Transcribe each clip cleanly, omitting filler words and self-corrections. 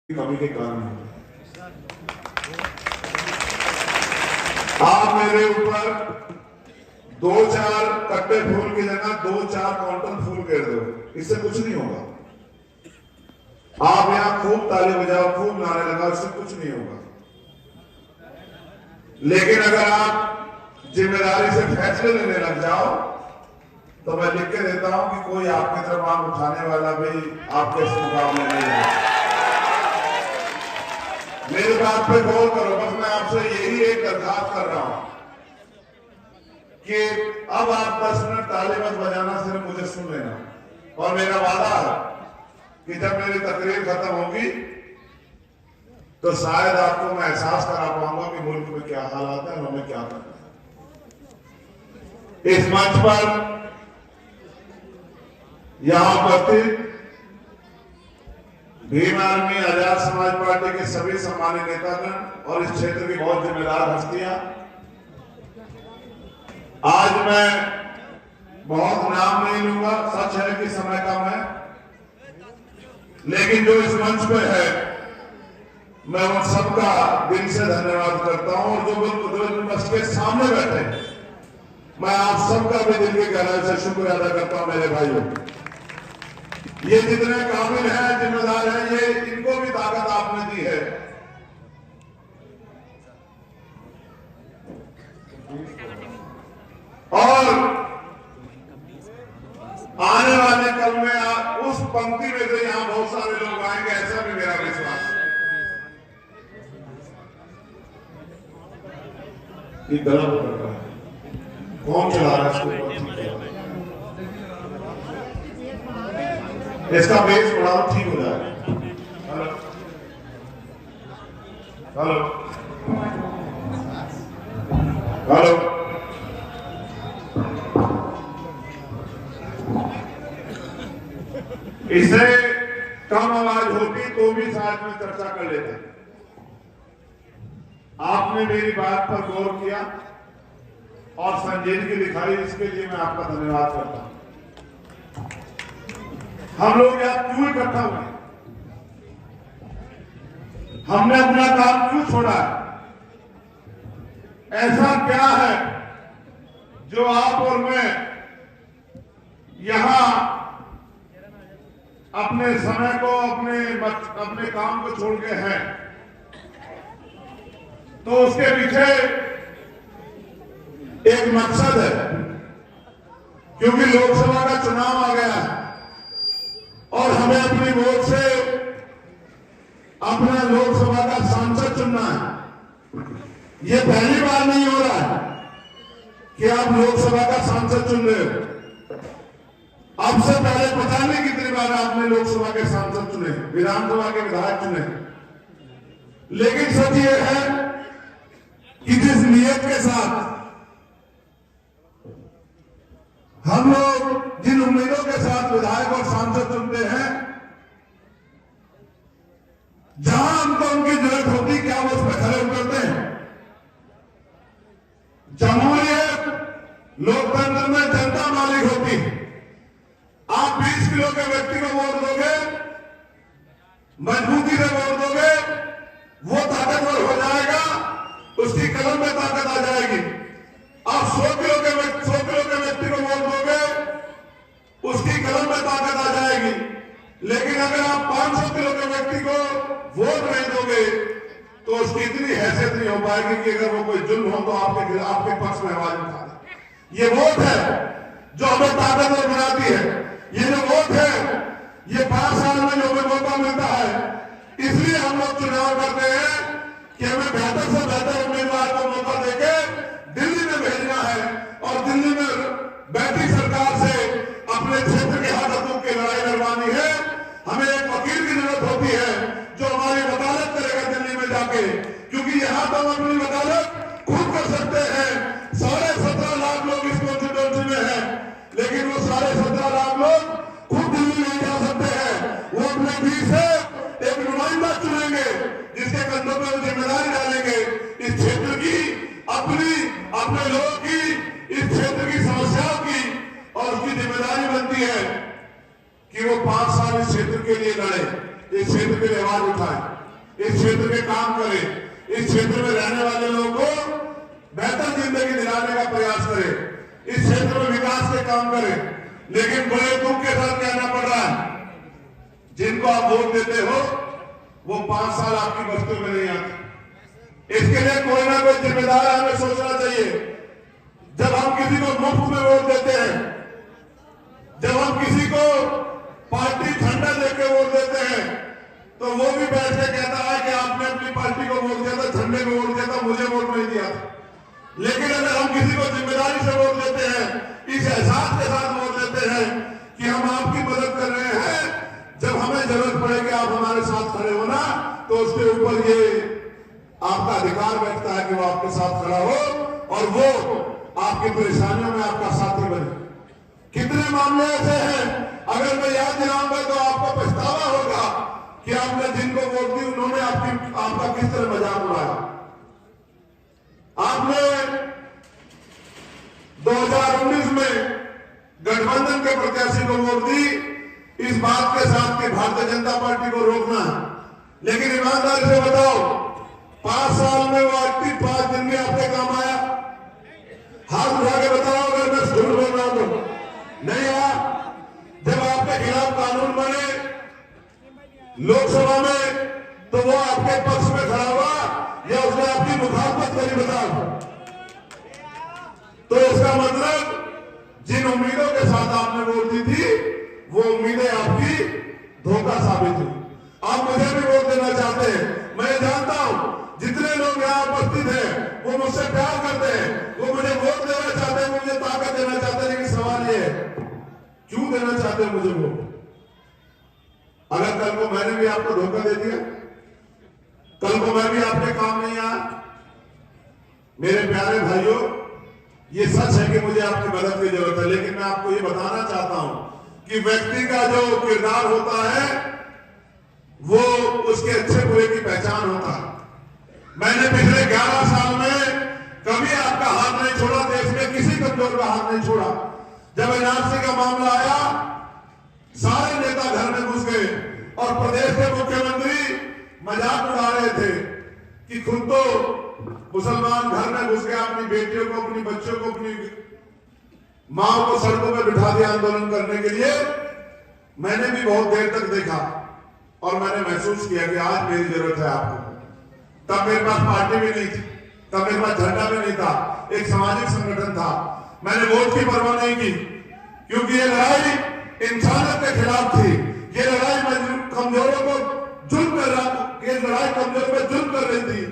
कमी के कारण आप मेरे ऊपर 2-4 कट्टे फूल की जगह 2-4 क्विंटल फूल घेर दो, इससे कुछ नहीं होगा। आप यहां खूब ताली बजाओ, खूब नारे लगाओ, इससे कुछ नहीं होगा। लेकिन अगर आप जिम्मेदारी से फैसले लेने लग जाओ तो मैं लिख के देता हूं कि कोई आपकी तरफ आंख उठाने वाला भी आपके इस मुकाबले नहीं है। मेरी बात पे गौर करो। बस मैं आपसे यही एक दरखास्त कर रहा हूं कि अब आप 10 मिनट ताली मत बजाना, सिर्फ मुझे सुन लेना। और मेरा वादा है कि जब मेरी तकरीर खत्म होगी तो शायद आपको मैं एहसास करा पाऊंगा कि मुल्क में क्या हालात है और हमें क्या करना है। इस मंच पर यहां उपस्थित भीम आर्मी आजाद समाज पार्टी के सभी सम्मानित नेतागण और इस क्षेत्र की बहुत जिम्मेदार हस्तियां, आज मैं बहुत नाम नहीं लूंगा, सच है कि समय कम है, लेकिन जो इस मंच पे है मैं उन सबका दिल से धन्यवाद करता हूं। और जो मंच के सामने बैठे मैं आप सबका भी दिल की गहराई से शुक्र अदा करता हूं। मेरे भाइयों, ये जितने काबिल हैं, जिम्मेदार हैं, ये इनको भी ताकत आपने दी है। और आने वाले कल में उस पंक्ति में से यहां बहुत सारे लोग आएंगे, ऐसा भी मेरा विश्वास है। ये गलत कर रहा है, कौन चला रहा है इसको? इसका बेस बढ़ाओ, ठीक हो जाएगा। हेलो हेलो हेलो, इससे कम आवाज होती तो भी साथ में चर्चा कर लेते। आपने मेरी बात पर गौर किया और संजीदगी दिखाई, इसके लिए मैं आपका धन्यवाद करता हूं। हम लोग यहां क्यों इकट्ठा हुए? हमने अपना काम क्यों छोड़ा है? ऐसा क्या है जो आप और मैं यहां अपने समय को, अपने काम को छोड़ के हैं? तो उसके पीछे एक मकसद है, क्योंकि लोकसभा का चुनाव आ गया है और हमें अपनी वोट से अपना लोकसभा का सांसद चुनना है। यह पहली बार नहीं हो रहा है कि आप लोकसभा का सांसद चुन रहे हो। अब से पहले पता नहीं कितनी बार आपने लोकसभा के सांसद चुने, विधानसभा के विधायक चुने, लेकिन सच यह है कि जिस नियत के साथ हम लोग, जिन उम्मीदों के साथ विधायक और सांसद चुनते हैं, जहां हमको उनकी जरूरत होती, क्या वो उस पर खड़े उतरते हैं? जमहूरियत, लोकतंत्र में जनता मालिक होती। आप 20 किलो के व्यक्ति को वोट दोगे, मजबूती से वोट दोगे, वो ताकतवर हो जाएगा, उसकी कलम में ताकत आ जाएगी। आप 100 किलो के व्यक्ति को वोट दोगे, उसकी कलम में ताकत आ जाएगी। लेकिन अगर आप 500 किलो के व्यक्ति को वोट नहीं दोगे तो उसकी इतनी हैसियत नहीं हो पाएगी कि अगर वो कोई जुल्म हो तो आपके पक्ष में आवाज उठा दे। ये वोट है जो हमें ताकतवर बनाती है। ये जो वोट है, ये 5 साल में जो हमें मौका मिलता है, इसलिए हम लोग चुनाव करते हैं कि हमें बेहतर से बेहतर उम्मीदवार को मौका देके दिल्ली में भेजना है और दिल्ली में बैठी सरकार से अपने क्षेत्र के हाथों की लड़ाई लड़वानी है। हमें एक वकील की जरूरत होती है जो हमारी वकालत करेगा दिल्ली में जाके, क्योंकि यहां तो हम अपनी वकालत खुद कर सकते हैं। 17.5 लाख लोग इस कॉन्स्टिट्यूंसी में हैं, लेकिन वो 17.5 लाख लोग खुद दिल्ली नहीं जा सकते हैं। वो अपने फीस से एक नुमाइंदा चुनेंगे जिसके कंधों पर वो जिम्मेदारी डालेंगे इस क्षेत्र की, अपने लोगों की, इस क्षेत्र की समस्याओं की। और उसकी जिम्मेदारी बनती है कि वो 5 साल इस क्षेत्र के लिए लड़े, इस क्षेत्र क्षेत्र के लिए आवाज उठाएं, इस क्षेत्र में काम करें, इस क्षेत्र में रहने वाले लोगों को बेहतर जिंदगी दिलाने का प्रयास करें, इस क्षेत्र में विकास के काम करें। लेकिन बड़े दुख के साथ कहना पड़ रहा है, जिनको आप वोट देते हो वो 5 साल आपकी बस्तियों में नहीं आते। इसके लिए कोई ना कोई जिम्मेदार हमें सोचना चाहिए। जब हम किसी को मुफ्त में वोट देते हैं, जब हम किसी को पार्टी झंडा देकर वोट देते हैं, तो वो भी बैठ के कहता है कि आपने अपनी पार्टी को वोट दिया था, झंडे को वोट दिया था, मुझे वोट नहीं दिया था। लेकिन अगर हम किसी को जिम्मेदारी से वोट देते हैं, इस एहसास के साथ वोट देते हैं कि हम आपकी मदद कर रहे हैं, जब हमें जरूरत पड़ेगी आप हमारे साथ खड़े हो ना, तो उसके ऊपर ये आपका अधिकार बैठता है कि वो आपके साथ खड़ा हो और वो आपकी परेशानियों में आपका साथी बने। कितने मामले ऐसे हैं, अगर मैं याद दिलाऊंगा तो आपको पछतावा होगा कि आपने जिनको वोट दी उन्होंने आपका किस तरह मजाक उड़ाया। आपने 2019 में गठबंधन के प्रत्याशी को वोट दी इस बात के साथ कि भारतीय जनता पार्टी को रोकना है। लेकिन ईमानदारी से बताओ, 5 साल में वो व्यक्ति 5 दिन में आपके काम आया? हाथ उठा के बताओ अगर मैं झूठ बोल रहा हूं तो। नहीं आया। जब आपके खिलाफ कानून बने लोकसभा में, तो वो आपके पक्ष में खड़ा हुआ या उसने आपकी मुखालफत करी? बताओ। तो इसका मतलब जिन उम्मीदों के साथ आपने वोट दी थी, वो उम्मीदें आपकी धोखा साबित हुई। आप मुझे भी वोट देना चाहते हैं, मैं जानता हूं जितने लोग यहां उपस्थित हैं वो मुझसे प्यार करते हैं, वो मुझे वोट देना चाहते हैं, मुझे ताकत देना चाहते हैं। लेकिन सवाल ये है, क्यों देना चाहते हैं मुझे वोट? अगर कल को मैंने भी आपको धोखा दे दिया, कल को मैं भी आपके काम नहीं आया, मेरे प्यारे भाइयों, ये सच है कि मुझे आपकी मदद की जरूरत है। लेकिन मैं आपको ये बताना चाहता हूं कि व्यक्ति का जो किरदार होता है वो उसके अच्छे बुरे की पहचान होता है। मैंने पिछले 11 साल में कभी आपका हाथ नहीं छोड़ा, देश में किसी कमजोर का हाथ नहीं छोड़ा। जब एनआरसी का मामला आया, सारे नेता घर में घुस गए और प्रदेश के मुख्यमंत्री मजाक उड़ा रहे थे कि खुद तो मुसलमान घर में घुस गया, अपनी बेटियों को, अपनी बच्चों को, अपनी मां को सड़कों में बिठा दिया आंदोलन करने के लिए। मैंने भी बहुत देर तक देखा और मैंने महसूस किया कि आज मेरी जरूरत है आपको। तब मेरे पास पार्टी भी नहीं थी, तब मेरे पास झंडा भी नहीं था, एक सामाजिक संगठन था। मैंने वोट की परवाह नहीं की, क्योंकि ये लड़ाई इंसानियत के खिलाफ थी। ये लड़ाई कमजोरों को जुल्म कर रहा, ये लड़ाई कमजोर पे जुल्म कर रही थी।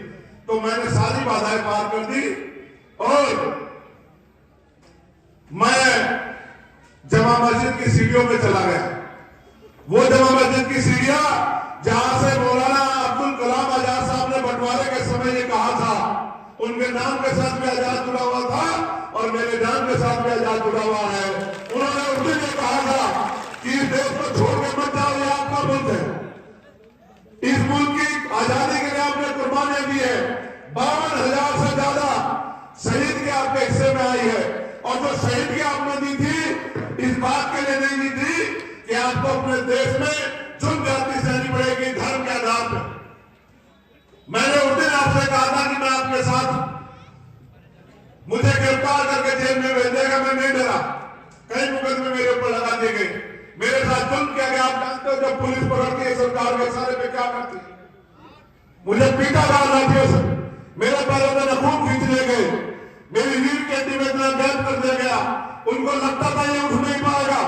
तो मैंने सारी बाधाएं पार कर दी और मैं जमा मस्जिद की सीढ़ियों में चला गया। वो जमा मस्जिद की सीढ़ियां जहां से मौलाना अब्दुल कलाम आजाद साहब ने बंटवारे के समय ये कहा था, उनके नाम के साथ भी आजाद जुड़ा हुआ था और मेरे नाम के साथ भी आजाद जुड़ा हुआ है। उन्होंने उस दिन ये कहा था कि इस देश को छोड़ के मत जाओ, ये आपका मुल्क है। इस मुल्क की आजादी के लिए आपने कुर्बानियां दी है। 52,000 से ज्यादा शहीद की आपके हिस्से में आई है, और जो शहीद की आपने दी थी इस बात के लिए नहीं दी थी कि आपको अपने देश में जुल्म जाति सहनी पड़ेगी धर्म के आधार पर। मैंने उस दिन आपसे कहा था कि मैं आपके साथ, मुझे गिरफ्तार करके जेल में भेज देगा, मैं नहीं डरा। कई मुकदमे मेरे ऊपर लगा दिए गए, मेरे साथ जुल्म किया गया। आप जानते हो जब पुलिस पकड़ती है सरकार के सारे पे क्या करती है? मुझे पीटा डाल रहा था, मेरे पैरों में नखून खींच ले गए, मेरी रीढ़ की हड्डी में इतना दर्द कर दिया गया। उनको लगता था ये उठ नहीं पाएगा,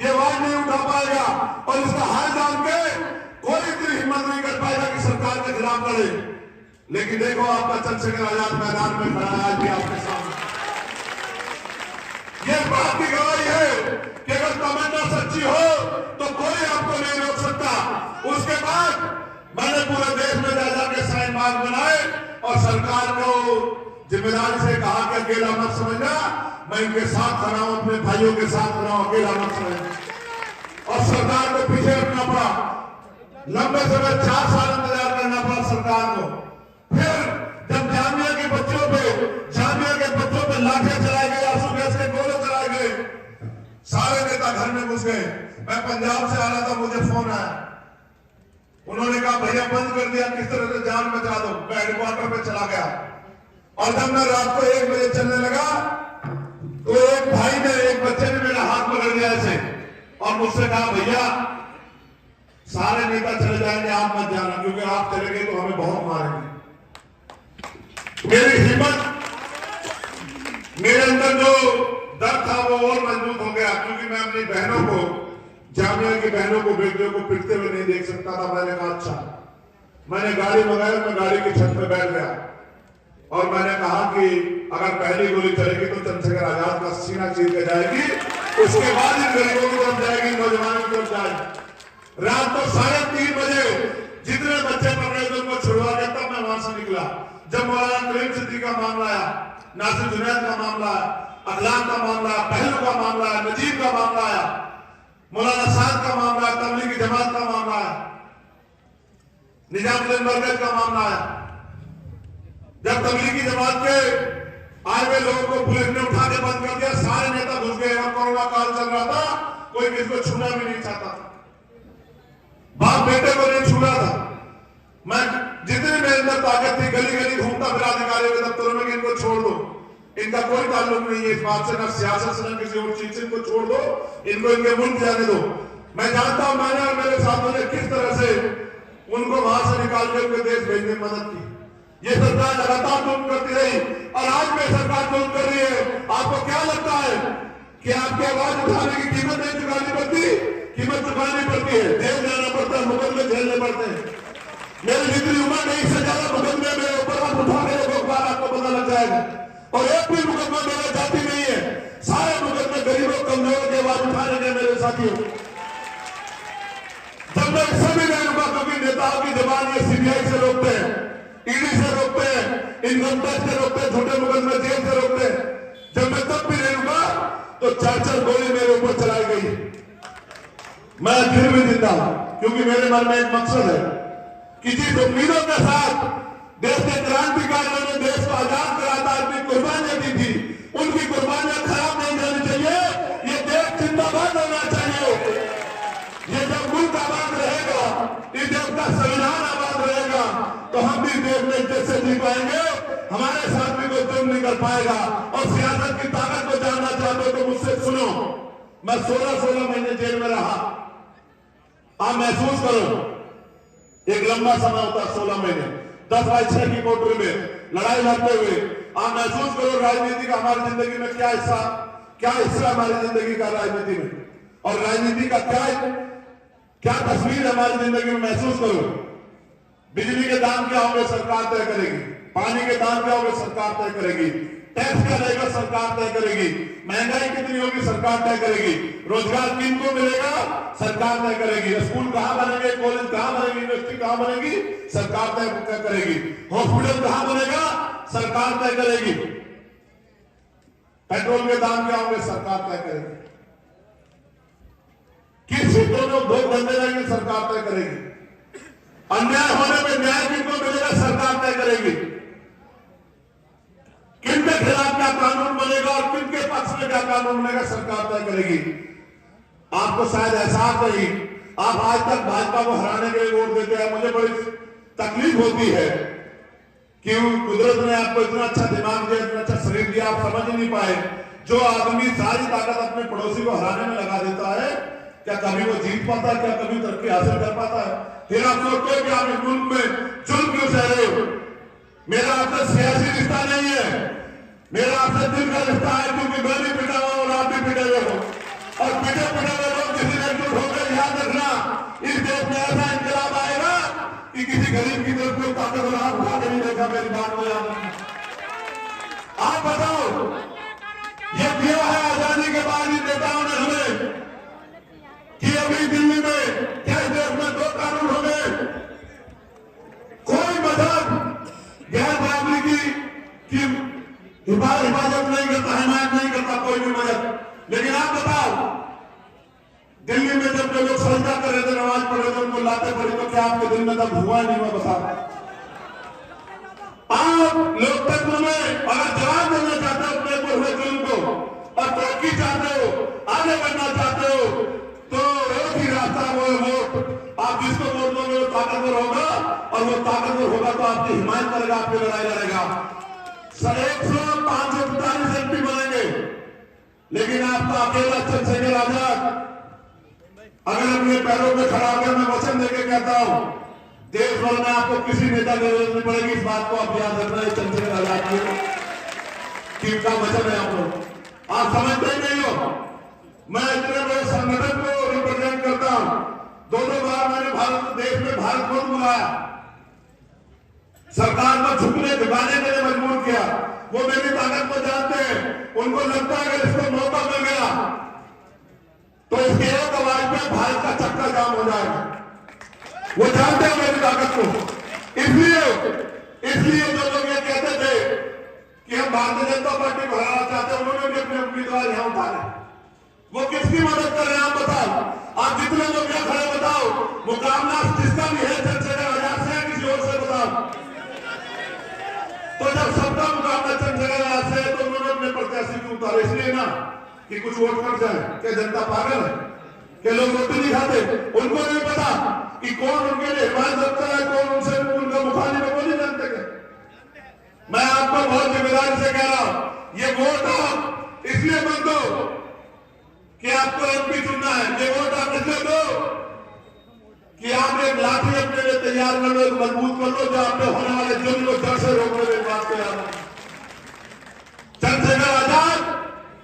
ये आवाज नहीं उठा पाएगा, और इसका हाल जान के कोई इतनी हिम्मत नहीं कर पाएगा कि सरकार के खिलाफ लड़े। लेकिन देखो आपका चंद्रशेखर आजाद मैदान में खड़ा है आज भी आपके सामने। ये बात की गवाही है कि अगर तमन्ना सच्ची हो तो कोई आपको नहीं रोक सकता। उसके बाद मैंने पूरे देश में जा जाके साइन मार्ग बनाए और सरकार को जिम्मेदारी से कहा कि अकेला मत समझना, मैं इनके साथ खड़ा हूं, अपने भाइयों के साथ खड़ा हूं, अकेला मत समझना। और सरकार को पीछे रखना पड़ा, लंबे समय 4 साल इंतजार करना पड़ा सरकार को। फिर जब जामिया के बच्चों पे लाठियां चलाए गए, आंसू गैस के गोले चलाए गए, सारे नेता घर में घुस गए। मैं पंजाब से आ रहा था, मुझे फोन आया, उन्होंने कहा भैया बंद कर दिया, किस तरह से जान बचा दो। मैं हेडक्वार्टर पे चला गया और जब मैं रात को 1 बजे चलने लगा तो एक भाई ने, एक बच्चे ने मेरा हाथ पकड़ लिया ऐसे और मुझसे कहा भैया सारे नेता चले जाएंगे, आप मत जाना, क्योंकि आप चले गए तो हमें बहुत मारेंगे। मेरी हिम्मत, मेरे अंदर जो डर था वो और मजबूत हो गया, क्योंकि मैं अपनी बहनों को, जामिया की बहनों को, बेटियों को पिटते हुए नहीं देख सकता था। मैंने कहा अच्छा, मैंने गाड़ी मंगाई, मैं गाड़ी की छत पे बैठ गया और मैंने कहा कि अगर पहली गोली चलेगी तो चंद्रशेखर आजाद का सीना चीर के जाएगी, उसके बाद इन गरीबों की तरफ जाएगी, नौजवानों की तरफ जाएगी। रात को 3:30 बजे जितने बच्चे पकड़े थे उनको छुड़वा के तब मैं वहां से निकला। जब मौलाना करीम सिद्दीकी का मामला आया, नासिर जुनैद का मामला आया, अखलाक का मामला आया, पहलू का मामला आया, नजीब का मामला आया, मौलाना साद का मामला आया, तबलीगी जमात का मामला आया, निजामुद्दीन मरकज का मामला आया। जब तबलीगी जमात के आए हुए लोगों को पुलिस ने उठा के बंद कर दिया, सारे नेता घुस गए और कोरोना काल चल रहा था, कोई किसी को छूना भी नहीं चाहता था, बाप बेटे को नहीं छू रहा था। मैं जितनी मेरे अंदर ताकत थी गली गली घूमता फिर अधिकारियों के दफ्तरों में कि इनको छोड़ दो, इनका कोई ताल्लुक नहीं है इस बात से, ना सियासत से, ना किसी और चीज से, इनको छोड़ दो, इनको इनके मुल्क जाने दो। मैं जानता हूं मैंने और मेरे साथियों ने किस तरह से उनको वहां से निकाल के उनके देश भेजने में मदद की। ये सरकार लगातार जुल्म करती रही और आज में सरकार जुल्म कर रही है। आपको क्या लगता है कि आपकी आवाज उठाने की कीमत नहीं चुकानी पड़ती? कीमत चुकानी पड़ती है, जेल जाना पड़ता है, मुकदमे झेलने पड़ते हैं। मेरी जितनी उम्र नहीं, इससे ज्यादा मुकदमे मेरे ऊपर आप उठा के एक बार आपको पता लग जाएगा। और एक भी मुकदमा मेरा जाति नहीं है, सारे मुकदमे गरीबों कमजोरों के आवाज उठाने के मेरे साथियों। जब मैं सभी नहीं रुका, क्योंकि नेताओं की जबान ये सीबीआई से रोकते हैं, ईडी से रोकते हैं, इनकम टैक्स से रोकते हैं, छोटे मुकदमे जेल से रोकते हैं। जब मैं तब भी नहीं रुका तो 4-4 गोली मेरे ऊपर चलाई गई। मैं फिर भी जिंदा हूं, क्योंकि मेरे मन में एक मकसद है कि जिस उम्मीदों के साथ देश के क्रांतिकारियों ने देश को आजाद करा था, अपनी कुर्बानियां दी थी, उनकी कुर्बानियां खराब नहीं जानी चाहिए। ये देश जिंदाबाद होना चाहिए। ये जब मुल्क आबाद रहेगा, इस देश का संविधान आबाद रहेगा, तो हम भी देश में इज्जत से जी पाएंगे, हमारे साथ भी कोई जुर्म नहीं कर पाएगा। और सियासत की ताकत को जानना चाहते हो तो मुझसे सुनो। मैं 16 महीने जेल में रहा। आप महसूस करो, एक लंबा समय होता है 16 महीने, 10/6 की कोठरी में लड़ाई लड़ते हुए। आप महसूस करो राजनीति का हमारी जिंदगी में क्या हिस्सा हमारी जिंदगी का राजनीति में, और राजनीति का क्या तस्वीर है हमारी जिंदगी में। महसूस करो, बिजली के दाम क्या होंगे सरकार तय करेगी, पानी के दाम क्या होंगे सरकार तय करेगी, टैक्स क्या रहेगा सरकार तय करेगी, महंगाई कितनी होगी सरकार तय करेगी, रोजगार किनको मिलेगा सरकार तय करेगी, स्कूल कहां बनेंगे, कॉलेज कहां बनेगी, यूनिवर्सिटी कहां बनेगी सरकार तय करेगी, हॉस्पिटल कहां बनेगा सरकार तय करेगी, पेट्रोल के दाम क्या होंगे सरकार तय करेगी, किस क्षेत्रों में उद्योग धंधे रहेंगे सरकार तय करेगी, अन्याय होने में न्याय किनको मिलेगा सरकार तय करेगी, किनके खिलाफ क्या कानून बनेगा और किनके पक्ष में क्या कानून बनेगा सरकार तय करेगी। आपको शायद एहसास नहीं, आप आज तक भाजपा को हराने के लिए वोट देते हैं। मुझे बड़ी तकलीफ होती है कि कुदरत ने आपको इतना अच्छा दिमाग दिया, इतना अच्छा शरीर दिया, आप समझ ही नहीं पाए। जो आदमी सारी ताकत अपने पड़ोसी को हराने में लगा देता है, क्या कभी वो जीत पाता है? क्या कभी तरक्की हासिल कर पाता है? फिर आप सोचते हैं कि आप इस मुल्क में जुल्म क्यों सह रहे हो? मेरा आपसे सियासी रिश्ता नहीं है, मेरा आपसे दिल का रिश्ता है, क्योंकि मैं भी पिटा हुआ और आप भी पिटे हुए हो। और पिटे हुए लोग किसी ने एकजुट होकर याद रखना, इस देश में ऐसा इंकलाब आएगा कि किसी गरीब की तरफ कोई ताकत हाथ उठा के नहीं देखा। मेरी बात को याद रखना। आप बताओ, ये दिया है आजादी के बाद इन नेताओं ने हमें कि अभी दिल्ली में क्या देश में 2 कानून हो गए, कोई मजहब गैर बराबरी की हिफाजत नहीं करता, हिमायत नहीं करता कोई भी मजहब। लेकिन आप बताओ, दिल्ली में जब जो लोग सजदा कर रहे थे, नमाज पढ़ रहे थे, उनको लाते पड़ी, तो क्या आपके दिल में तब हुआ नहीं हुआ? बता। आप लोकतंत्र में अगर जवाब देना चाहते हो अपने ऊपर हुए जुल्म को और तरक्की चाहते हो, आगे बढ़ना चाहते हो, तो एक ही रास्ता वो है वोट। आप जिसको वोट दोगे वो ताकतवर होगा, और वो ताकतवर होगा तो आपकी हिमायत करेगा, आपकी लड़ाई लड़ेगा। 545 एमपी बनेंगे, लेकिन आपका अकेला चंद्रशेखर आजाद अगर अपने पैरों पे खड़ा होकर, मैं वचन देकर कहता हूं, देश भर में आपको किसी नेता की जरूरत नहीं पड़ेगी। इस बात को आप याद रखना है। चंद्रशेखर आजाद की का वचन है। आप समझते ही नहीं हो। मैं इतने बड़े संगठन को रिप्रेजेंट करता हूं। 2 बार मैंने भारत देश में भारत बंद बुलाया, सरकार को झुकने झुकाने के लिए मजबूर किया। वो मेरी ताकत को जानते हैं। उनको लगता है अगर इसको मौका मिल गया तो इसके एक आवाज में भारत का चक्का जाम हो जाएगा। वो जानते हैं मेरी ताकत को। इसलिए जो लोग ये कहते थे कि हम भारतीय जनता पार्टी को हराना चाहते हैं, उन्होंने भी अपने उम्मीदवार यहां उतारे। वो किसकी मदद कर रहे हैं आप बताओ। आप जितने लोग यहां खड़े बताओ, मुकाबला जिसका भी है चंद्रशेखर आजाद से किसी और से बताओ। तो जब सबका मुकाबला चंद्रशेखर आजाद से है तो उन्होंने अपने प्रत्याशी को उतारे, इसलिए ना कि कुछ वोट कट जाए। क्या जनता पागल है? क्या लोग रोटी नहीं खाते? उनको नहीं पता कि कौन उनके लिए हिमायत रखता है, कौन उनसे उनका मुखालिफ है, वो नहीं जानते। मैं आपको बहुत जिम्मेदारी से कह रहा हूं, ये वोट आप इसलिए मत दो कि आपको एमपी चुनना है। ये वोट आप इसलिए दो कि आप एक लाठी अपने लिए तैयार कर लो, एक मजबूत कर लो, जो आपने होने वाले जुल्म को जड़ से रोकने में बात कर रहा हूं। चंद्रशेखर आजाद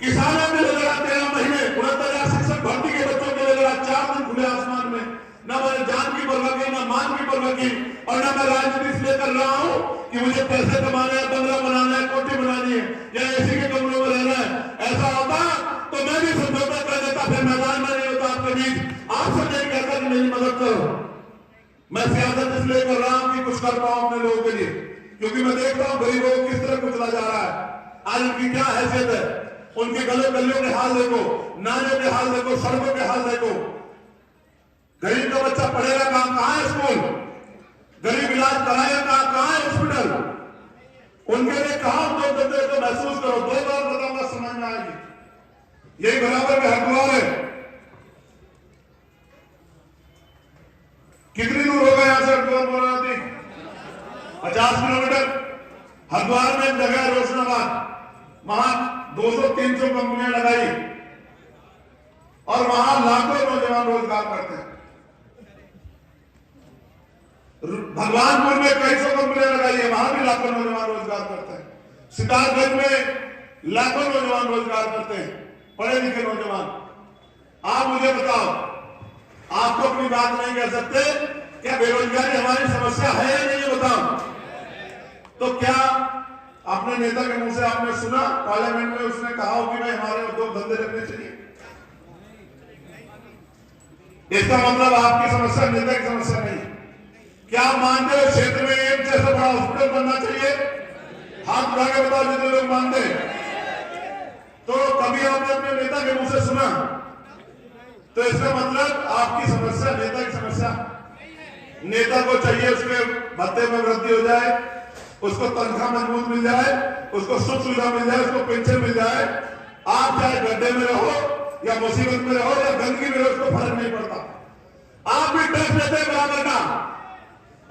किसानों के लिए लड़ा 13 महीने, 69,000 शिक्षक भर्ती के बच्चों के लिए लड़ा, 4 दिन खुले आसमान में। न मैंने जान की परवाह की, न मान की परवाह की, और न मैं राजनीति इसलिए कर रहा हूं कि मुझे पैसे कमाने हैं, बंगला बनाना है, कोठी बनानी है, या एसी के कमरों में रहना है। ऐसा होता तो मैं भी समझौता कर देता, फिर मैदान में नहीं होता आपके बीच। आपसे नहीं कहता कि मेरी मदद करो। मैं सियासत इसलिए कर रहा हूं कि कुछ कर पाऊं अपने लोगों के लिए, क्योंकि मैं देखता हूं गरीबों को किस तरह कुचला जा रहा है। आज उनकी क्या हैसियत है? उनके गले गलियों के हाल देखो, नालियों के हाल देखो, सड़कों के हाल देखो। गरीब का बच्चा पढ़ेगा कहां है स्कूल? गरीब इलाज कराएगा कहां है हॉस्पिटल? उनके लिए कहां दो बंदे को महसूस करो। 2 बार बताऊंगा, समझ में आएगी। यही बराबर में हरिद्वार है। कितनी दूर होगा यहां से हरिद्वार? बोला 50 किलोमीटर। हरिद्वार में जगह रोशनाबाद, वहां 200-300 कंपनियां लगाई और वहां लाखों नौजवान रोजगार करते हैं। भगवानपुर में कई सौ कंपनियां लगाई है, वहां भी लाखों नौजवान रोजगार करते हैं। सितारगंज में लाखों नौजवान रोजगार करते हैं, पढ़े लिखे नौजवान। आप मुझे बताओ, आप तो अपनी बात नहीं कह सकते, क्या बेरोजगारी हमारी समस्या है या नहीं? बताओ। तो क्या अपने नेता के मुंह से आपने सुना पार्लियामेंट में उसने कहा हो कि भाई हमारे उद्योग धंधे लगने चाहिए? इसका मतलब आपकी समस्या नेता की समस्या नहीं। क्या आप मानते हो क्षेत्र में एम्स जैसा बड़ा हॉस्पिटल बनना चाहिए? हाथ उठा के बताओ जितने लोग मानते हैं। तो कभी आपने अपने नेता के मुंह से सुना? तो इसका मतलब आपकी समस्या नेता की समस्या। नेता को चाहिए उसके भत्ते में वृद्धि हो जाए, उसको तनख्वाह मजबूत मिल जाए, उसको सुख सुविधा मिल जाए, उसको पेंशन मिल जाए। आप चाहे गड्ढे में रहो या मुसीबत में रहो या गंदगी में रहो, उसको फर्क नहीं पड़ता। आप भी टैक्स देते हैं बराबर का,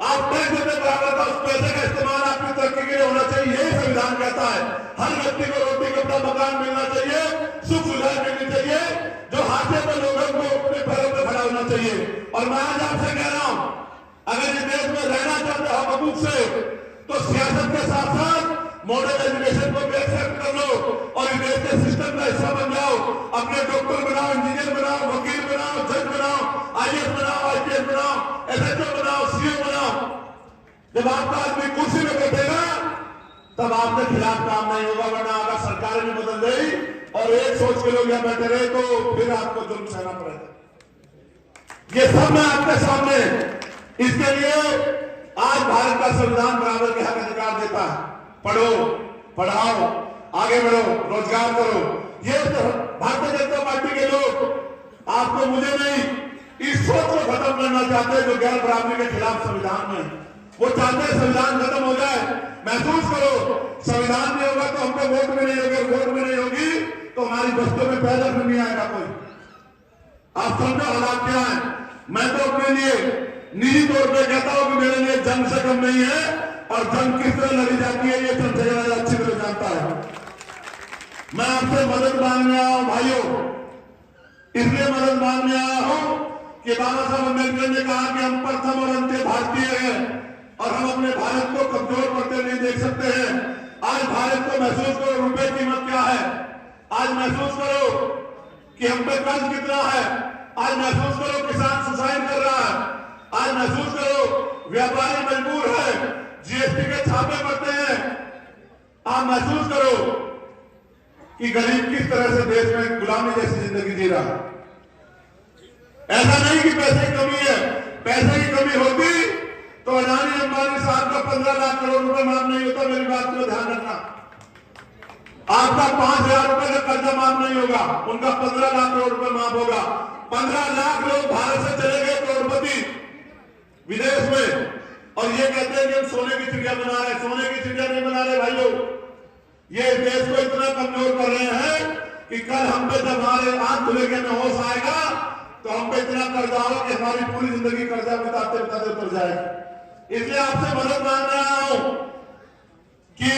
आप टैक्स देते बराबर का। उस पैसे का इस्तेमाल आपकी तरक्की के लिए होना चाहिए। यही संविधान कहता है। हर व्यक्ति को रोटी कपड़ा मकान मिलना चाहिए, सुख सुविधा मिलनी चाहिए, जो हाथे में लोगों को अपने पैरों पर खड़ा होना चाहिए। और मैं आज आपसे कह रहा हूं, अगर इस देश में रहना चाहते हो हकूक से, तो सियासत के साथ साथ मॉडर्न एजुकेशन को भी एक्सेप्ट कर लो और इस देश के सिस्टम का हिस्सा बन जाओ। अपने डॉक्टर बनाओ, इंजीनियर बनाओ, वकील बनाओ, जज बनाओ, IAS बनाओ, IPS बनाओ, SHO बनाओ, CO बनाओ। जब आपका आदमी कुर्सी में बैठेगा तब आपके खिलाफ काम नहीं होगा, वरना अगर सरकार भी बदल गई और एक सोच के लोग यहाँ बैठे रहे तो फिर आपको जुर्म सहना पड़ेगा। ये सब मैं आपके सामने, इसके लिए आज भारत का संविधान बराबर के हक अधिकार देता है। पढ़ो, पढ़ाओ, आगे बढ़ो, रोजगार करो। ये तो भारतीय जनता पार्टी के लोग आपको, मुझे नहीं, इस सोच को खत्म करना चाहते हैं जो गैर बराबरी के खिलाफ संविधान में। वो चाहते हैं संविधान खत्म हो जाए। महसूस करो, संविधान नहीं होगा तो हमको वोट में नहीं होगी, वोट में नहीं होगी तो हमारी बस्तों में पैदा नहीं आएगा कोई। आप समझो हालात क्या है। मैं तो अपने लिए निजी तौर पे कहता हूं कि मेरे लिए जंग से कम नहीं है, और जंग किस तरह लड़ी जाती है ये चंद्रशेखर आजाद अच्छी तरह जानता है। मैं आपसे मदद मांगने आया हूं भाइयों, इसलिए मदद मांगने आया हूं कि बाबा साहब अम्बेडकर ने कहा कि हम प्रथम और अंत्य भारतीय हैं, और हम अपने भारत को कमजोर पड़ते नहीं देख सकते हैं। आज भारत को महसूस करो रुपए की कीमत क्या है, आज महसूस करो कि हम पे कर्ज कितना है, आज महसूस करो किसान सुसाइड कर रहा है, आज महसूस करो व्यापारी मजबूर है, जीएसटी के छापे पड़ते हैं, आप महसूस करो कि गरीब किस तरह से देश में गुलामी जैसी जिंदगी जी रहा है। ऐसा नहीं कि पैसे की कमी है, पैसे की कमी होती तो अडानी अंबानी साहब का 15 लाख करोड़ रुपए माफ नहीं होता। मेरी बात को ध्यान रखना, आपका 5,000 रुपए का कर्जा माफ नहीं होगा, उनका 15 लाख करोड़ रुपए माफ होगा। 15 लाख लोग भारत से चले गए करोड़पति विदेश में, और ये कहते हैं कि हम सोने की चिड़िया बना रहे हैं। सोने की चिड़िया नहीं बना रहे भाइयों, ये देश को इतना कमजोर कर रहे हैं कि कल हम पे जब हमारे आंख खुलेगे में होश आएगा तो हम पे इतना कर्जा होगा कि हमारी पूरी जिंदगी कर्जा बिताते बिताते उतर जाएगी। इसलिए आपसे मदद मांग रहा हूं कि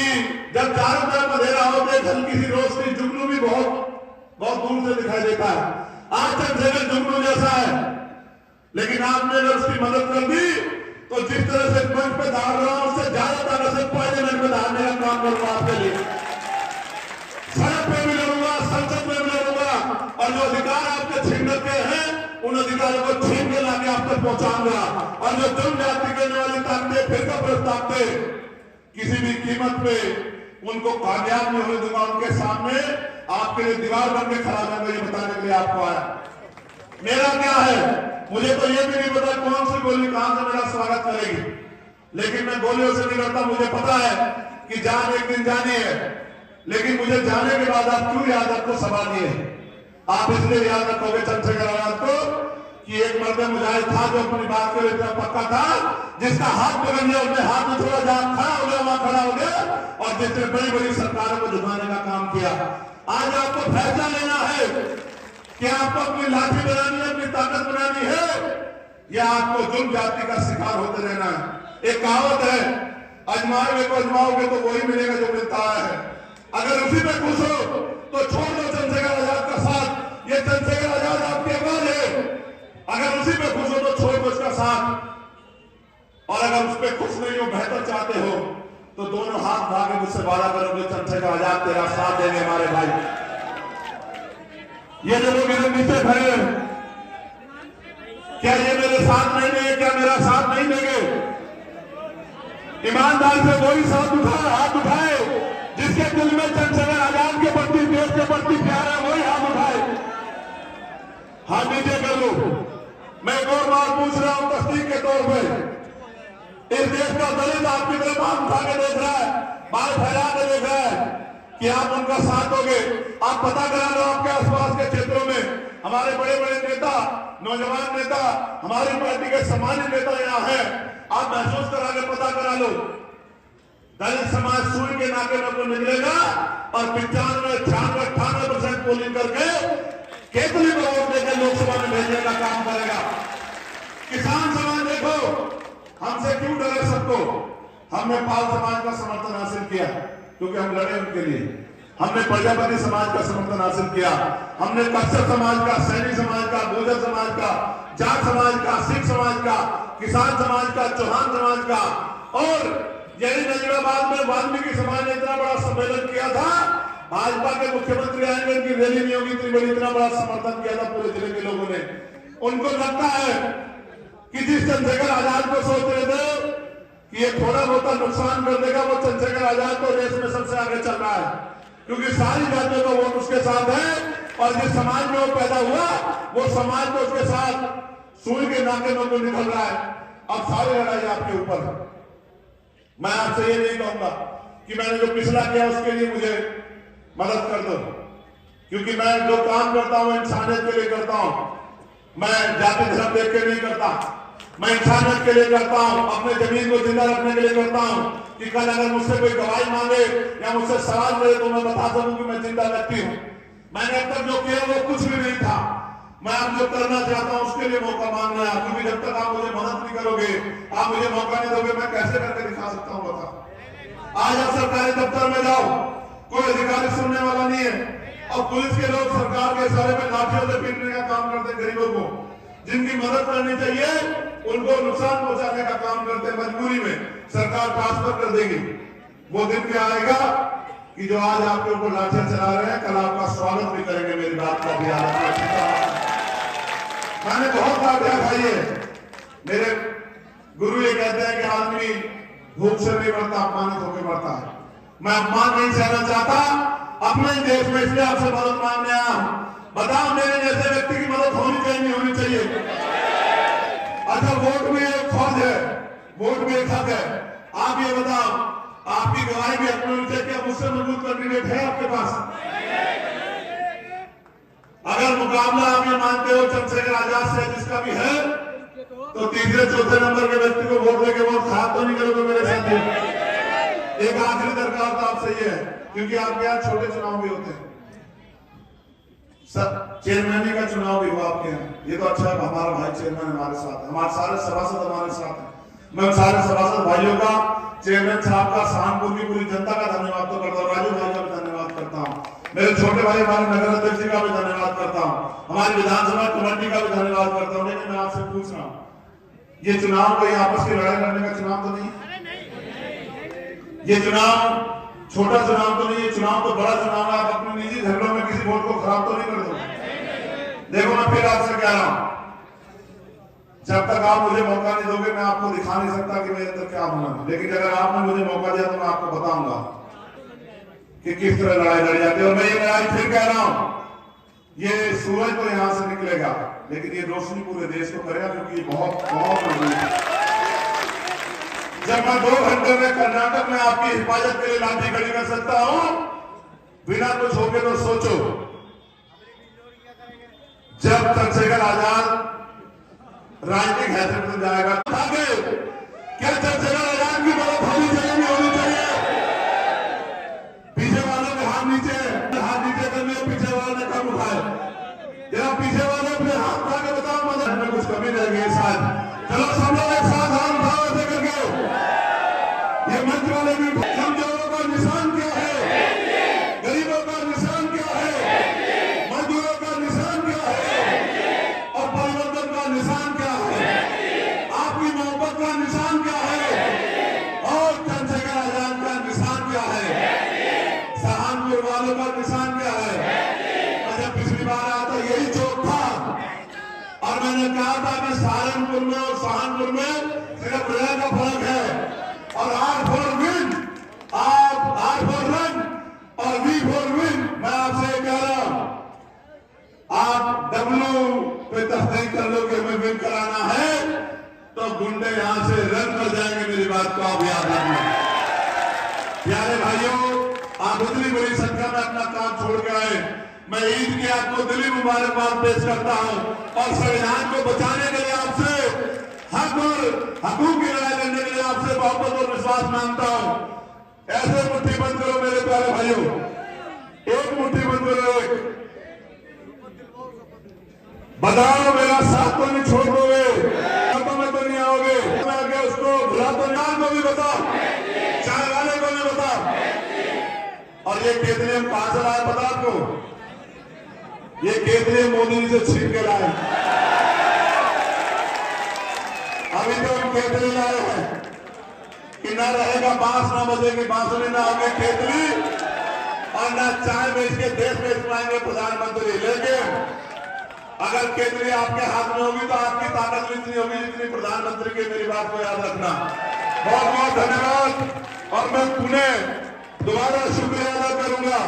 जब चारों तरफ अंधेरा होते हल्की सी रोशनी, जुगनू भी बहुत दूर से दिखाई देता है। आज चंद्रशेखर जुगनू जैसा है, लेकिन आपने अगर उसकी मदद कर दी तो जिस तरह से मंच पे धार रहा हूं उससे ज्यादा तरह से पहले मंच पे धारने का काम करूंगा आपके लिए। सड़क पे भी लड़ूंगा, संसद में भी लड़ूंगा, और जो अधिकार आपके छीन के हैं उन अधिकारों को छीन के लाके आप तक पहुंचाऊंगा। और जो जुर्म जाति करने वाली ताकतें, फिरका परस्त ताकतें, किसी भी कीमत पे उनको कामयाब नहीं होने दूंगा। उनके सामने आपके लिए दीवार बन के खड़ा रहूंगा, ये बताने के लिए आपको आया। मेरा क्या है, मुझे तो ये भी नहीं पता कौन सी गोली कहां से मेरा स्वागत करेगी, लेकिन मैं गोलियों से नहीं डरता। मुझे पता है कि जान एक दिन जानी है, लेकिन मुझे जाने के बाद आप क्यों याद रखो सवाल ये है, आप इसलिए याद रखोगे चंद्रशेखर आजाद को कि एक मर्द मुजाहिद था जो अपनी बात के लिए इतना पक्का था, जिसका हाथ पकड़ लिया उसने हाथ में थोड़ा जहां खड़ा हो गया वहां खड़ा हो गया, और जिसने बड़ी बड़ी सरकारों को झुकाने का काम किया। आज आपको फैसला लेना है कि आपको अपनी लाठी बनानी है, अपनी ताकत बनानी है, या आपको जुर्म जाति का शिकार होते रहना है। एक कहावत है, अजमाओगे को अजमाओगे तो वही मिलेगा जो मिलता है। अगर उसी में खुश हो तो छोड़ दो चंद्रशेखर आजाद का साथ, ये चंद्रशेखर आजाद आपकी आवाज है। अगर उसी में खुश हो तो छोड़ दो उसका साथ, और अगर उस पर खुश नहीं हो, बेहतर चाहते हो, तो दोनों हाथ भागे मुझसे वादा करोगे चंद्रशेखर आजाद तेरा साथ देंगे हमारे भाई। ये जो लोग इधर नीचे खड़े हैं, क्या ये मेरे साथ नहीं देंगे? क्या मेरा साथ नहीं देंगे? ईमानदार से कोई साथ उठाए, हाथ उठाए, जिसके दिल में चंद्रशेखर आजाद के प्रति, देश के प्रति प्यार है, वही हाथ उठाए। हाथ नीचे कर लो। मैं एक और बात पूछ रहा हूं तस्दीक के तौर पे, इस देश का दलित आपकी तरफ हाथ उठा के देख रहा है, बाल फैला के देख रहा है, कि आप उनका साथ दोगे। आप पता करा लो आपके आसपास के क्षेत्रों में हमारे बड़े बड़े नेता, नौजवान नेता, हमारी पार्टी के सामान्य नेता यहाँ हैं, आप महसूस करा के पता करा लो। दलित समाज सूर्य के नाके में को निकलेगा और 95, 96, 98% पोलिंग करके केतली को वोट देकर लोकसभा में भेजने का काम करेगा। किसान समाज देखो, हमसे क्यों डरे सबको? हमने पाल समाज का समर्थन हासिल किया क्योंकि हम लड़े उनके लिए। हमने प्रजापति समाज का समर्थन हासिल किया, हमने कश्यप समाज का, सैनी समाज का, गुर्जर समाज का, जाट समाज का, सिख समाज का, किसान समाज का, चौहान समाज का, और यही नजीबाबाद में वाल्मीकि समाज ने इतना बड़ा सम्मेलन किया था। भाजपा के मुख्यमंत्री आएंगे, उनकी रैली नहीं होगी, इतनी बड़ी, इतना बड़ा समर्थन किया था पूरे जिले के लोगों ने। उनको लगता है कि जिस चंद्रशेखर आजाद को सोच रहे थे कि ये थोड़ा बहुत नुकसान कर देगा, वो चंद्रशेखर आजाद तो देश में सबसे आगे चल रहा है, क्योंकि सारी जातियों का वोट उसके साथ है, और जिस समाज में वो पैदा हुआ वो समाज तो उसके साथ सूर्य के नाके में को निकल रहा है। अब सारी लड़ाई आपके ऊपर है। मैं आपसे ये नहीं कहूंगा कि मैंने जो पिछला किया उसके लिए मुझे मदद कर दो, क्योंकि मैं जो काम करता हूं इंसानियत के लिए करता हूं। मैं जाति धर्म देख के नहीं करता, मैं इंसानियत के लिए करता हूं, अपने जमीन को जिंदा रखने के लिए करता हूं, कि कल अगर मुझसे कोई गवाही मांगे या मुझसे सवाल करे तो मैं बता सकूं कि मैं जिंदा व्यक्ति हूं। मैंने अब तक जो किया वो कुछ भी नहीं था। मैं आप जो करना चाहता हूं उसके लिए मौका मांग रहा है, क्योंकि जब तक आप मुझे मदद नहीं करोगे, आप मुझे मौका नहीं दोगे, मैं कैसे करके दिखा सकता हूं बता। आज आप सरकारी दफ्तर में जाओ, कोई अधिकारी सुनने वाला नहीं है, और पुलिस के लोग सरकार के इशारे में लाठियों से पीटने का काम करते हैं गरीबों को। जिनकी मदद करनी चाहिए उनको नुकसान पहुंचाने का काम करते हैं। मजबूरी में सरकार ट्रांसफर कर देगी। वो दिन भी आएगा कि जो आज आपके ऊपर लाठियां चला रहे हैं, कल आपका स्वागत भी करेंगे। मेरी बात का भी याद रखना। मैंने बहुत लाठियां खाई है। मेरे गुरु ये कहते हैं कि आदमी भूख से नहीं मरता, अपमानित होकर मरता है। मैं अपमान नहीं सहना चाहता अपने देश में, इसलिए आपसे मदद मांगने आया हूं। बताओ मेरे जैसे व्यक्ति की मदद होनी चाहिए नहीं होनी चाहिए? अच्छा, वोट में एक फर्ज है, वोट में एक हक है। आप ये बताओ, आपकी गवाही भी अपने चाहिए, क्या मुझसे मजबूत कैंडिडेट है आपके पास? अगर मुकाबला आप ये मानते हो चंद्रशेखर आजाद से, जिसका भी है, तो तीसरे चौथे नंबर के व्यक्ति को वोट देके वोट खराब तो नहीं करोगे मेरे साथ? एक आखिरी दरखास्त आपसे ये है, क्योंकि आपके यहाँ छोटे चुनाव भी होते हैं, सब चेयरमैन का चुनाव भी हुआ आपके यहाँ। ये तो अच्छा है, हमारा भाई चेयरमैन हमारे साथ है, हमारे सारे सभासद हमारे साथ हैं। मैं सारे सभासद भाइयों का, चेयरमैन साहब का, सहारनपुर की पूरी जनता का धन्यवाद तो करता हूँ, राजू भाई का भी धन्यवाद करता हूँ, मेरे छोटे भाई हमारे नगर अध्यक्ष जी का भी धन्यवाद करता हूँ, हमारी विधानसभा कमेटी का भी धन्यवाद करता हूँ। लेकिन मैं आपसे पूछ रहा हूँ, ये चुनाव कोई आपस की लड़ाई लड़ने का चुनाव तो नहीं? ये चुनाव छोटा चुनाव तो नहीं, ये चुनाव तो बड़ा चुनाव है। आप अपने निजी झगड़ों में किसी वोट को खराब तो नहीं कर दो। देखो, मैं फिर आपसे कह रहा हूं, जब तक आप मुझे मौका नहीं दोगे, मैं आपको दिखा नहीं सकता कि मेरे अंदर क्या होना है। लेकिन अगर आपने मुझे मौका दिया तो मैं आपको बताऊंगा कि किस तरह लड़ाई लड़ी जाती है। और मैं ये लड़ाई फिर कह रहा हूं, ये सूरज तो यहां से निकलेगा, लेकिन ये रोशनी पूरे देश को करेगा, क्योंकि ये बहुत बहुत मजबूत है। जब मैं 2 घंटे में कर्नाटक में आपकी हिफाजत के लिए लाठी खड़ी कर सकता हूं बिना कुछ होके, तो सोचो जब चंद्रशेखर आजाद राजनीतिक हैसियत में जाएगा, क्या चंद्रशेखर आजाद की मदद होनी चाहिए नहीं होनी चाहिए? पीछे वालों के हाथ नीचे करने, पीछे वालों ने कम उठाए, या पीछे वाले अपने हाथ उठा के बताओ मदद में कुछ कमी रह गई शायद। चलो सब लोग एक साथ हाथ उठाओ ऐसे करके। ये मंच वाले भी, कमजोरों का निशान क्या है? गरीबों का निशान क्या है? मजदूरों का निशान क्या है? और परिवर्तन का निशान क्या है? आपकी मोहब्बत का निशान क्या है? और चंद्रशेखर आजाद का निशान क्या है? सहारनपुर वालों का निशान क्या है? जब पिछली बार आया था यही चौक था, और मैंने कहा था कि सहारनपुर में और सहारनपुर में सिर्फ रह का फर्क है, और R for win, R for run और V for win। मैं आपसे कह रहा हूं, आप W पे तस्दीक कर लो कि हमें विन कराना है, तो गुंडे यहां से रन कर जाएंगे। मेरी बात को आप याद रखना। प्यारे भाइयों, आप इतनी बड़ी संख्या में अपना काम छोड़ के आए, मैं ईद की आपको दिली मुबारकबाद पेश करता हूं, और संविधान को बचाने के लिए आपसे, हक और हकूक की लड़ाई लड़ने के लिए आपसे मोहब्बत और विश्वास मांगता हूं। ऐसे मुट्ठी बंद करो मेरे प्यारे भाइयों, एक मुट्ठी बंद करो, एक बताओ मेरा साथ तो नहीं छोड़ दोगे, में तो नहीं आओगे, मैं आगे उसको भुला तो नाम को भी बताओ, चाय वाले को भी बताओ। और ये केतली हम कहां से लाए पता आपको? ये केतली मोदी जी से छीन के लाए। अभी तो हम केतली लाए हैं कि ना रहेगा बांस, ना बजेगी बांसुरी, ना होगी केतली, और ना चाय बेच के देश बेच पाएंगे प्रधानमंत्री। लेकिन अगर केतली आपके हाथ में होगी तो आपकी ताकत भी इतनी होगी जितनी प्रधानमंत्री की। मेरी बात को याद रखना। बहुत बहुत धन्यवाद। और मैं पुनः दोबारा शुक्रिया अदा करूंगा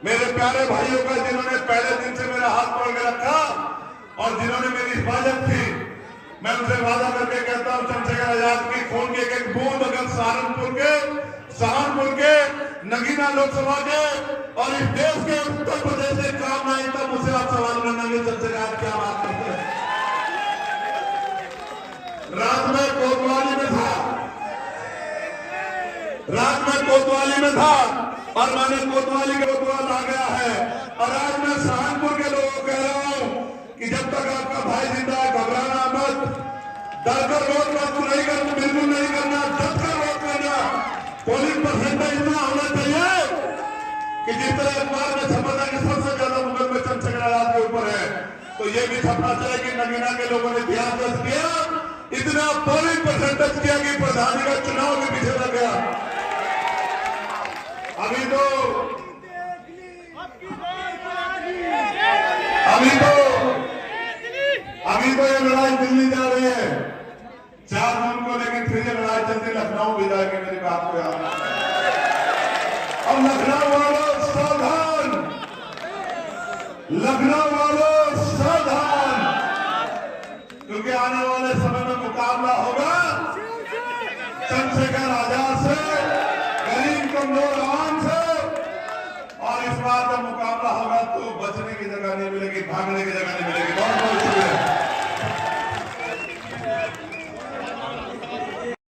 मेरे प्यारे भाइयों का, जिन्होंने पहले दिन से मेरा हाथ पकड़ के रखा और जिन्होंने मेरी हिफाजत की। मैं उनसे वादा करके कहता हूं, चंद्रशेखर आजाद की खून की एक बूंद अगर सहारनपुर के नगीना लोकसभा के और इस देश के उत्तर प्रदेश से काम नहीं, तब मुझसे आप सवाल करना कि चंद्रशेखर क्या बात करते हैं। रात में कोतवाली में था और मैंने कोतवाली के कोतवाल आ गया है। और आज मैं सहारनपुर के लोगों को कह रहा हूं कि कि जब तक आपका भाई जिंदा है घबराना मत, डरकर वोट मत नहीं करना, बिल्कुल नहीं करना, डट कर वोट करना। पोलिंग परसेंटेज इतना होना चाहिए कि जिस तरह अखबार में छपा था कि सबसे ज्यादा मुगल में चंद्रशेखर आजाद के ऊपर है, तो ये भी छपना चाहिए कि नगीना के लोगों ने ध्यान दर्ज किया, इतना पोलिंग परसेंटेज किया कि प्रधानी का चुनाव भी पीछे लग गया। अभी तो ये लड़ाई दिल्ली जा रही है 4 जून को, लेकिन फिर ये लड़ाई चलती लखनऊ भी जाएगी। मेरी बात को याद और लखनऊ वालों सावधान, लखनऊ वालों सावधान, क्योंकि आने वाले समय में मुकाबला होगा चंद्रशेखर आजाद से, गरीब कमजोर आवाम से। और इस बार जब मुकाबला होगा तो बचने की जगह नहीं मिलेगी, भागने की जगह नहीं मिलेगी।